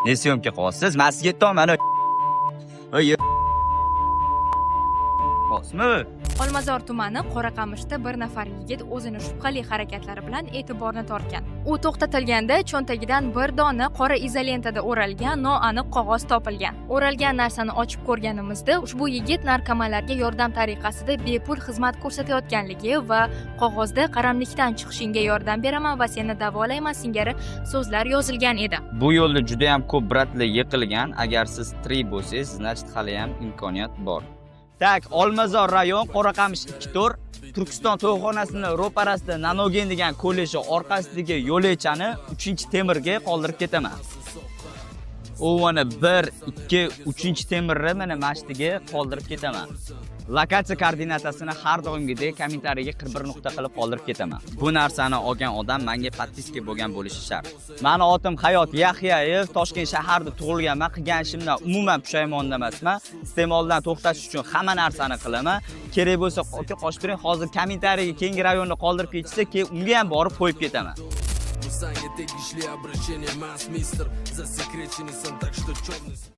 Ne syomka qilyapsiz? Men sizga aytdim mana. Qosmi. Olmazor tumani Qoraqamishda bir nafar yigit o'zini shubhali harakatlari bilan e'tiborni tortgan. U to'xtatilganda cho'ntagidan bir dona qora izolentada o'ralgan noaniq qog'oz topilgan. O'ralgan narsani ochib ko'rganimizda ushbu yigit narkomanlarga yordam tariqasida bepul xizmat ko'rsatayotganligi va qog'ozda qaramlikdan chiqishingga yordam beraman va seni davolayman singari so'zlar yozilgan edi. Bu yo'lda juda ham ko'p bratlar yiqilgan. Agar siz tirik bo'lsangiz, значит hali ham imkoniyat bor. Tak, Olmazor rayon Qoraqamish 2-tor Turkiston to'yxonasining ro'parasida Nanogen degan kollejning orqasidagi yo'lechani 3-temirga qoldirib ketaman. U mana 1, 2, 3-temirni mana mashtiga qoldirib ketaman. Lokatsiya koordinatasini har doimgidek kommentariyga 41 nuqta qilib qoldirib ketaman. Bu narsani olgan odam menga podpiska bo'lgan bo'lishi shart. Meni otim Hayot Yaxyayev, Toshkent shahrida tug'ilganman. Qilgan ishimdan umuman pushaymonda emasman. Iste'moldan to'xtash uchun hamma narsani qilaman. Kerak bo'lsa qochib turing. Hozir kommentariyaga keyingi rayonni qoldirib ketsa, keyin unga ham borib qo'yib ketaman. Сanya tegishli обращение emas, mister. Засекреченный сан, так что черный